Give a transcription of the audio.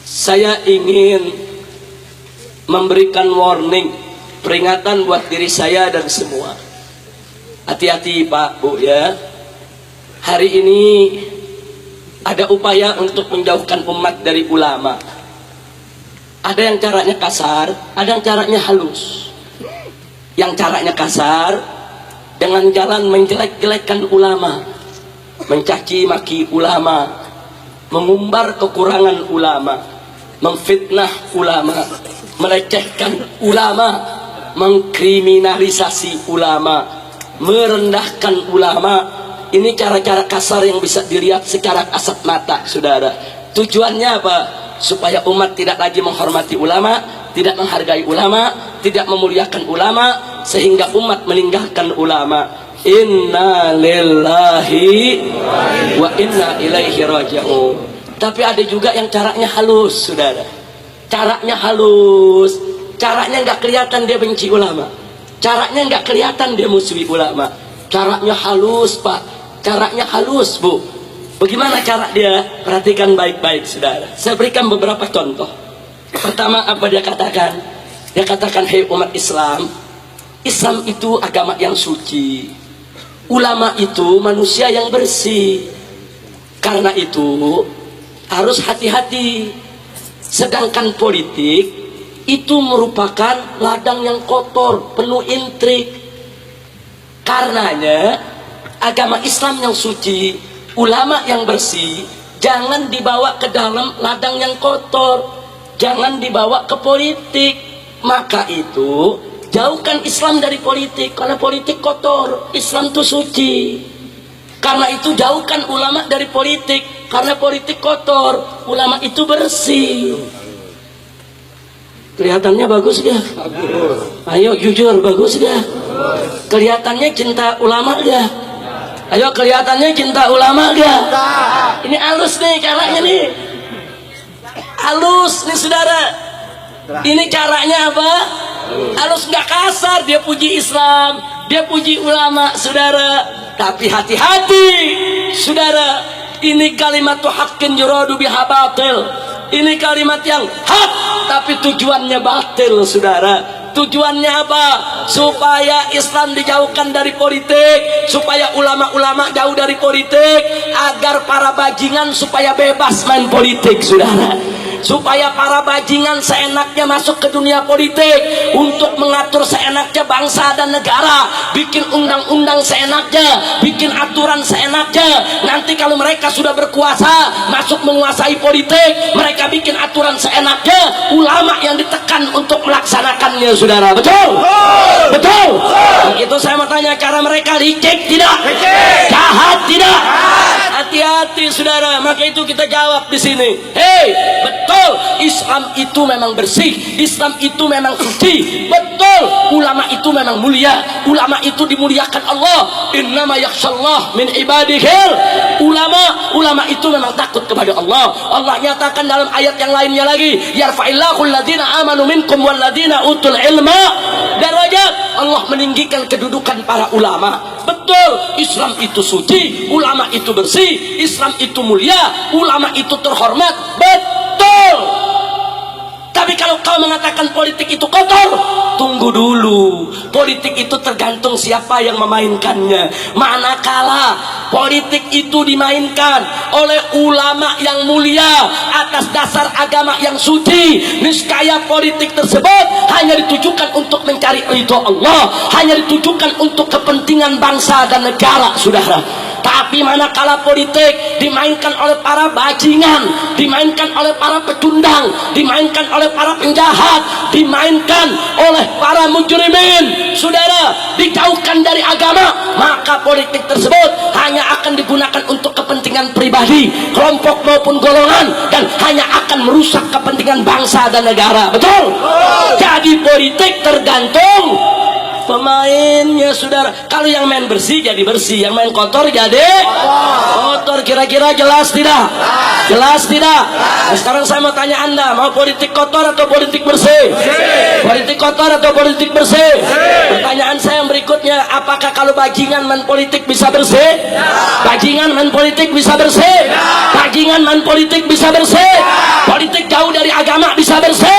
Saya ingin memberikan warning, peringatan buat diri saya dan semua. Hati-hati Pak, Bu ya. Hari ini ada upaya untuk menjauhkan umat dari ulama. Ada yang caranya kasar, ada yang caranya halus. Yang caranya kasar dengan jalan menjelek-jelekkan ulama, mencaci maki ulama, mengumbar kekurangan ulama, memfitnah ulama, melecehkan ulama, mengkriminalisasi ulama, merendahkan ulama. Ini cara-cara kasar yang bisa dilihat secara kasat mata, saudara. Tujuannya apa? Supaya umat tidak lagi menghormati ulama, tidak menghargai ulama, tidak memuliakan ulama, sehingga umat meninggalkan ulama. Inna lillahi wa inna ilaihi raji'un. Tapi ada juga yang caranya halus, saudara. Caranya halus, caranya nggak kelihatan dia benci ulama, caranya nggak kelihatan dia musuhi ulama. Caranya halus Pak, caranya halus Bu. Bagaimana cara dia? Perhatikan baik-baik saudara. Saya berikan beberapa contoh. Pertama, apa dia katakan? Dia katakan, hei umat Islam, Islam itu agama yang suci, ulama itu manusia yang bersih. Karena itu harus hati-hati. Sedangkan politik itu merupakan ladang yang kotor, penuh intrik. Karenanya agama Islam yang suci, ulama yang bersih, jangan dibawa ke dalam ladang yang kotor, jangan dibawa ke politik. Maka itu jauhkan Islam dari politik, karena politik kotor, Islam itu suci. Karena itu jauhkan ulama dari politik, karena politik kotor, ulama itu bersih. Kelihatannya bagus gak? Ayo jujur, bagus gak? Kelihatannya cinta ulama gak? Ayo kelihatannya cinta ulama gak? Ini halus nih caranya nih, halus nih saudara. Ini caranya apa? Halus, nggak kasar. Dia puji Islam, dia puji ulama saudara. Tapi hati-hati saudara, ini kalimat haqqin yuradu biha batil. Ini kalimat yang hak tapi tujuannya batil saudara. Tujuannya apa? Supaya Islam dijauhkan dari politik, supaya ulama-ulama jauh dari politik, agar para bajingan supaya bebas main politik saudara. Supaya para bajingan seenaknya masuk ke dunia politik untuk mengatur seenaknya bangsa dan negara, bikin undang-undang seenaknya, bikin aturan seenaknya. Nanti kalau mereka sudah berkuasa, masuk menguasai politik, mereka bikin aturan seenaknya, ulama yang ditekan untuk melaksanakannya saudara. Betul? Betul? Begitu saya mau tanya, cara mereka licik tidak? Jahat tidak? Hati-hati saudara. Maka itu kita jawab di sini. Hei, betul, Islam itu memang bersih, Islam itu memang suci. Betul, ulama itu memang mulia, ulama itu dimuliakan Allah. Innama yakhshallah min ibadihil ulama. Ulama itu memang takut kepada Allah. Allah nyatakan dalam ayat yang lainnya lagi, yarfa'illahu alladhina amanu minkum walladhina utul ilma darajat. Allah meninggikan kedudukan para ulama. Betul, Islam itu suci, ulama itu bersih, Islam itu mulia, ulama itu terhormat. Betul. Tapi kalau kau mengatakan politik itu kotor, tunggu dulu. Politik itu tergantung siapa yang memainkannya. Manakala politik itu dimainkan oleh ulama yang mulia atas dasar agama yang suci, niscaya politik tersebut hanya ditujukan untuk mencari ridho Allah, hanya ditujukan untuk kepentingan bangsa dan negara saudara. Tapi manakala politik dimainkan oleh para bajingan, dimainkan oleh para pecundang, dimainkan oleh para penjahat, dimainkan oleh para mujrimin saudara, dijauhkan dari agama, maka politik tersebut hanya akan digunakan untuk kepentingan pribadi, kelompok maupun golongan, dan hanya akan merusak kepentingan bangsa dan negara. Betul? Jadi politik tergantung pemainnya saudara. Kalau yang main bersih jadi bersih, yang main kotor jadi kotor. Kira-kira jelas tidak? Jelas tidak? Nah, sekarang saya mau tanya Anda, mau politik kotor atau politik bersih? Politik kotor atau politik bersih? Pertanyaan saya yang berikutnya, apakah kalau bajingan main politik bisa bersih? Bajingan main politik bisa bersih? Bajingan main politik bisa bersih? Politik jauh dari agama bisa bersih?